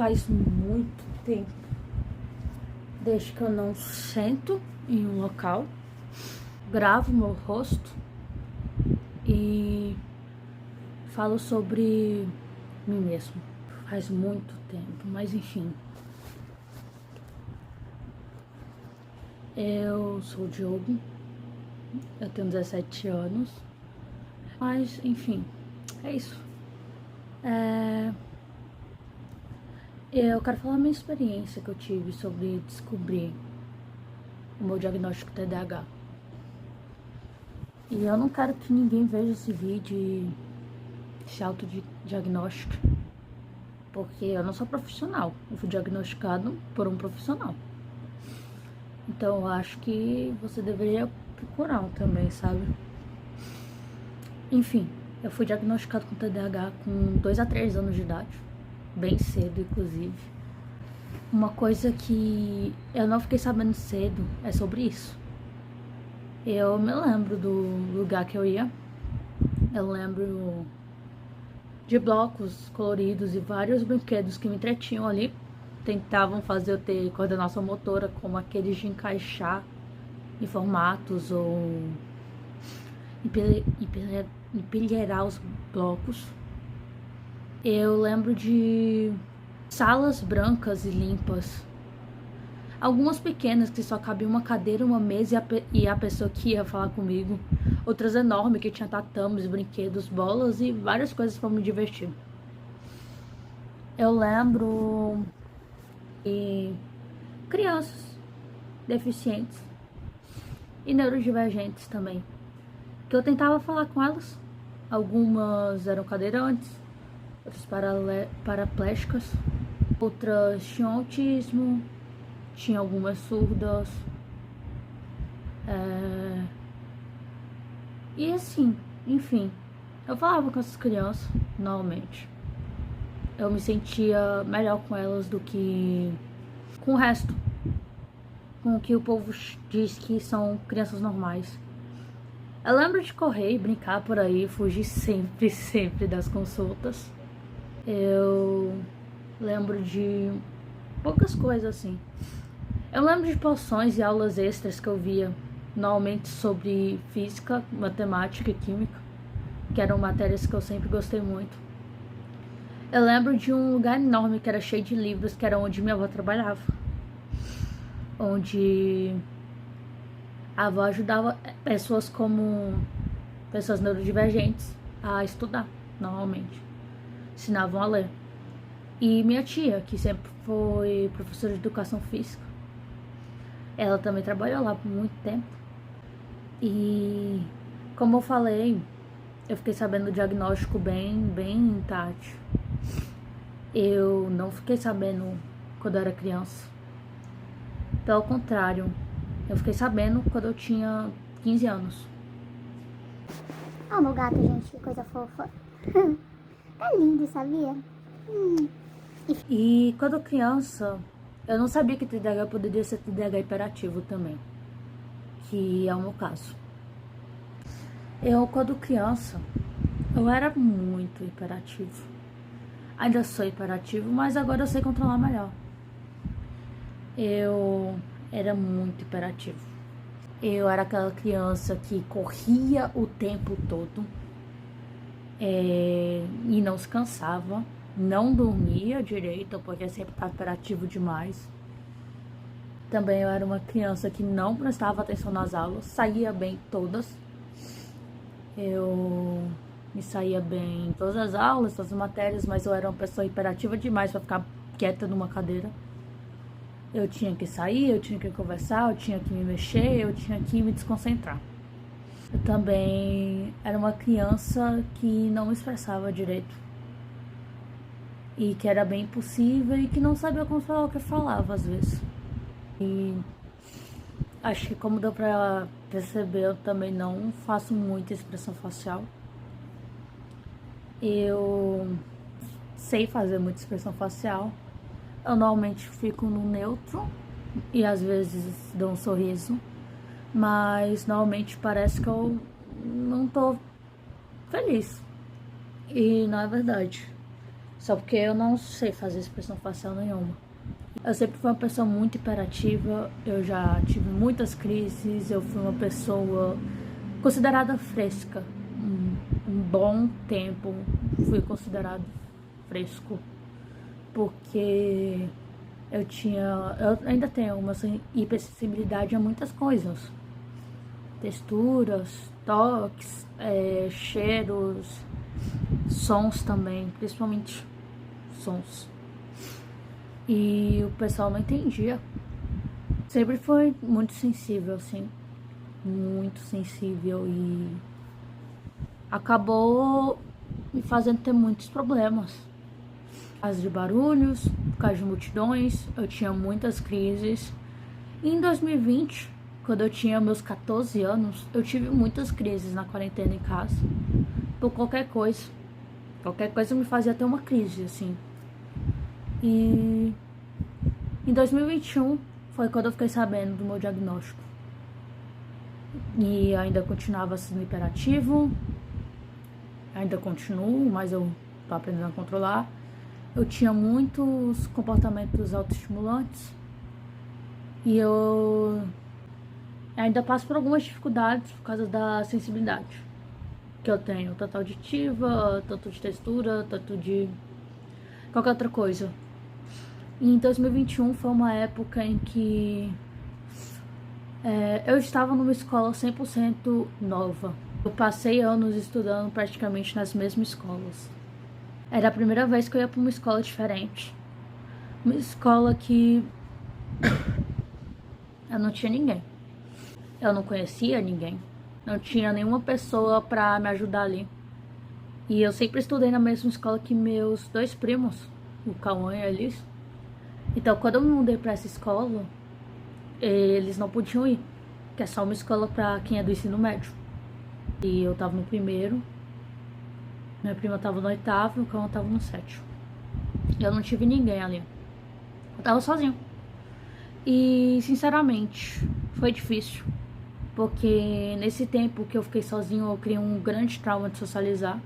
faz muito tempo desde que eu não sento em um local, gravo meu rosto e falo sobre mim mesmo. Faz muito tempo, mas enfim. Eu sou o Diogo, eu tenho 17 anos, mas enfim, é isso. Eu quero falar a minha experiência que eu tive sobre descobrir o meu diagnóstico TDAH. E eu não quero que ninguém veja esse vídeo e se autodiagnostique, porque eu não sou profissional, eu fui diagnosticado por um profissional. Então eu acho que você deveria procurar um também, sabe? Enfim, eu fui diagnosticado com TDAH com 2 a 3 anos de idade, bem cedo inclusive. Uma coisa que eu não fiquei sabendo cedo é sobre isso. Eu me lembro do lugar que eu ia, eu lembro de blocos coloridos e vários brinquedos que me entretinham ali. Tentavam fazer eu ter coordenação motora, como aqueles de encaixar em formatos ou empilheirar os blocos. Eu lembro de salas brancas e limpas, algumas pequenas que só cabia uma cadeira, uma mesa e a pessoa que ia falar comigo, outras enormes que tinha tatames, brinquedos, bolas e várias coisas para me divertir. Eu lembro de crianças deficientes e neurodivergentes também, que eu tentava falar com elas. Algumas eram cadeirantes, outras paraplégicas, outras tinham autismo, tinha algumas surdas. E assim, enfim, eu falava com essas crianças normalmente. Eu me sentia melhor com elas do que com o resto, com o que o povo diz que são crianças normais. Eu lembro de correr e brincar por aí, fugir sempre das consultas. Eu lembro de poucas coisas assim. Eu lembro de poções e aulas extras que eu via, normalmente sobre física, matemática e química, que eram matérias que eu sempre gostei muito. Eu lembro de um lugar enorme que era cheio de livros, que era onde minha avó trabalhava, onde a avó ajudava pessoas como pessoas neurodivergentes a estudar, normalmente. Ensinavam a ler. E minha tia, que sempre foi professora de educação física, ela também trabalhou lá por muito tempo. E, como eu falei, eu fiquei sabendo do diagnóstico bem tarde. Eu não fiquei sabendo quando eu era criança. Pelo contrário, eu fiquei sabendo quando eu tinha 15 anos. Ó, meu gato, gente, que coisa fofa. Tá lindo, sabia? E quando criança, eu não sabia que TDAH poderia ser TDAH hiperativo também, que é o meu caso. Eu, quando criança, eu era muito hiperativo. Ainda sou hiperativo, mas agora eu sei controlar melhor. Eu era muito hiperativo. Eu era aquela criança que corria o tempo todo e não se cansava, não dormia direito, porque sempre estava hiperativo demais. Também eu era uma criança que não prestava atenção nas aulas, saía bem todas. Eu me saía bem em todas as aulas, todas as matérias, mas eu era uma pessoa hiperativa demais para ficar quieta numa cadeira. Eu tinha que sair, eu tinha que conversar, eu tinha que me mexer, eu tinha que me desconcentrar. Eu também era uma criança que não me expressava direito. E que era bem impossível e que não sabia como falar o que eu falava às vezes. E acho que, como deu pra perceber, eu também não faço muita expressão facial. Eu sei fazer muita expressão facial. Eu normalmente fico no neutro e às vezes dou um sorriso, mas normalmente parece que eu não tô feliz. E não é verdade. Só porque eu não sei fazer expressão facial nenhuma. Eu sempre fui uma pessoa muito hiperativa, eu já tive muitas crises, eu fui uma pessoa considerada fresca. Um bom tempo fui considerado fresco, porque eu ainda tenho uma hipersensibilidade a muitas coisas. Texturas, toques, cheiros, sons também, principalmente sons. E o pessoal não entendia. Sempre foi muito sensível, assim. Muito sensível e acabou me fazendo ter muitos problemas. Por causa de barulhos, por causa de multidões, eu tinha muitas crises. E em 2020, quando eu tinha meus 14 anos, eu tive muitas crises na quarentena em casa. Por qualquer coisa. Qualquer coisa me fazia ter uma crise, assim. E em 2021 foi quando eu fiquei sabendo do meu diagnóstico. E ainda continuava sendo hiperativo. Ainda continuo, mas eu tô aprendendo a controlar. Eu tinha muitos comportamentos autoestimulantes. E eu ainda passo por algumas dificuldades por causa da sensibilidade que eu tenho, tanto auditiva, tanto de textura, tanto de qualquer outra coisa. E em 2021 foi uma época em que eu estava numa escola 100% nova. Eu passei anos estudando praticamente nas mesmas escolas. Era a primeira vez que eu ia para uma escola diferente. Uma escola que eu não tinha ninguém. Eu não conhecia ninguém. Não tinha nenhuma pessoa pra me ajudar ali. E eu sempre estudei na mesma escola que meus dois primos, o Cauã e a Elis. Então, quando eu me mudei pra essa escola, eles não podiam ir. Que é só uma escola pra quem é do ensino médio. E eu tava no primeiro. Minha prima tava no oitavo e o Cauã tava no sétimo. Eu não tive ninguém ali. Eu tava sozinho. E, sinceramente, foi difícil. Porque nesse tempo que eu fiquei sozinho, eu criei um grande trauma de socializar.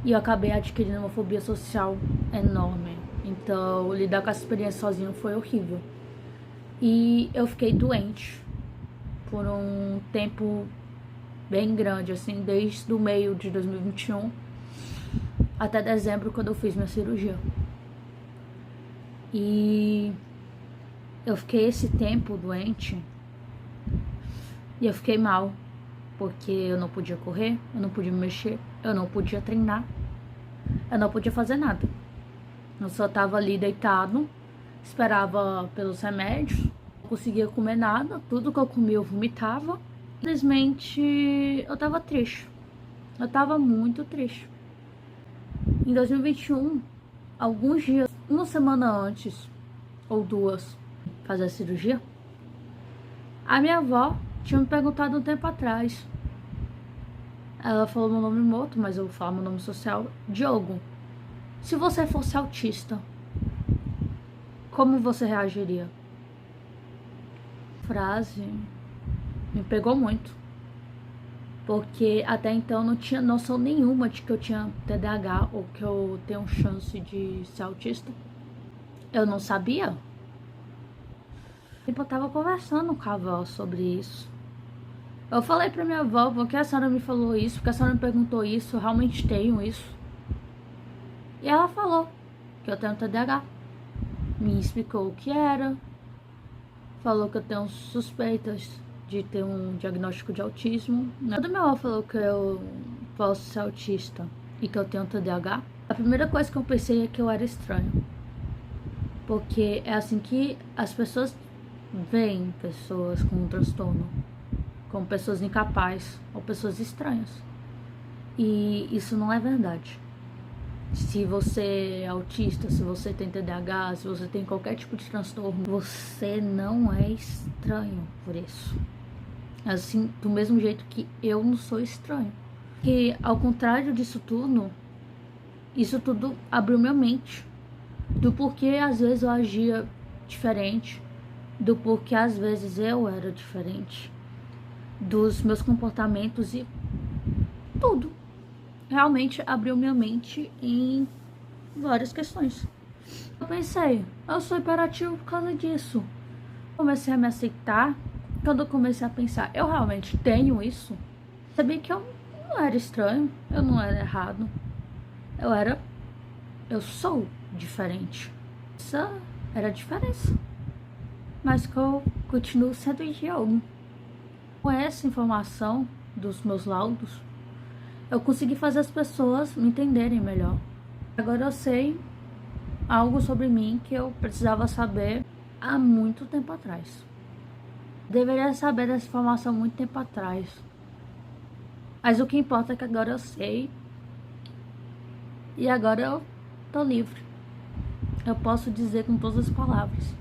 E eu acabei adquirindo uma fobia social enorme. Então, lidar com essa experiência sozinho foi horrível. E eu fiquei doente por um tempo bem grande, assim, desde o meio de 2021 até dezembro, quando eu fiz minha cirurgia. E eu fiquei esse tempo doente e eu fiquei mal, porque eu não podia correr, eu não podia me mexer, eu não podia treinar, eu não podia fazer nada. Eu só tava ali deitado, esperava pelos remédios, não conseguia comer nada, tudo que eu comia eu vomitava. Simplesmente eu tava triste, eu tava muito triste. Em 2021, alguns dias, uma semana antes, ou duas, fazer a cirurgia, a minha avó tinha me perguntado um tempo atrás. Ela falou meu nome morto, mas eu vou falar meu nome social. Diogo, se você fosse autista, como você reagiria? A frase me pegou muito. Porque até então eu não tinha noção nenhuma de que eu tinha TDAH ou que eu tenho chance de ser autista. Eu não sabia. Eu tava conversando com a avó sobre isso. Eu falei pra minha avó, porque a senhora me falou isso, porque a senhora me perguntou isso, eu realmente tenho isso. E ela falou que eu tenho TDAH. Me explicou o que era. Falou que eu tenho suspeitas de ter um diagnóstico de autismo. Quando minha avó falou que eu posso ser autista e que eu tenho TDAH, a primeira coisa que eu pensei é que eu era estranho. Porque é assim que as pessoas veem pessoas com um transtorno, como pessoas incapazes ou pessoas estranhas. E isso não é verdade. Se você é autista, se você tem TDAH, se você tem qualquer tipo de transtorno, você não é estranho por isso. Assim, do mesmo jeito que eu não sou estranho. E ao contrário disso tudo, isso tudo abriu minha mente. Do porquê às vezes eu agia diferente, do porquê às vezes eu era diferente, dos meus comportamentos e tudo. Realmente abriu minha mente em várias questões. Eu pensei, eu sou hiperativo por causa disso. Comecei a me aceitar. Quando eu comecei a pensar, eu realmente tenho isso? Sabia que eu não era estranho, eu não era errado. Eu sou diferente. Essa era a diferença. Mas que eu continuo sendo idiota. Com essa informação dos meus laudos, eu consegui fazer as pessoas me entenderem melhor. Agora eu sei algo sobre mim que eu precisava saber há muito tempo atrás. Deveria saber dessa informação muito tempo atrás. Mas o que importa é que agora eu sei. E agora eu tô livre. Eu posso dizer com todas as palavras.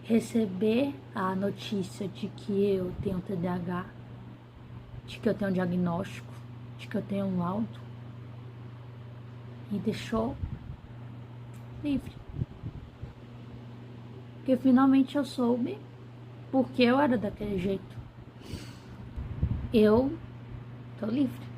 Receber a notícia de que eu tenho TDAH, de que eu tenho um diagnóstico, de que eu tenho um laudo, me deixou livre. Porque finalmente eu soube porque eu era daquele jeito. Eu tô livre.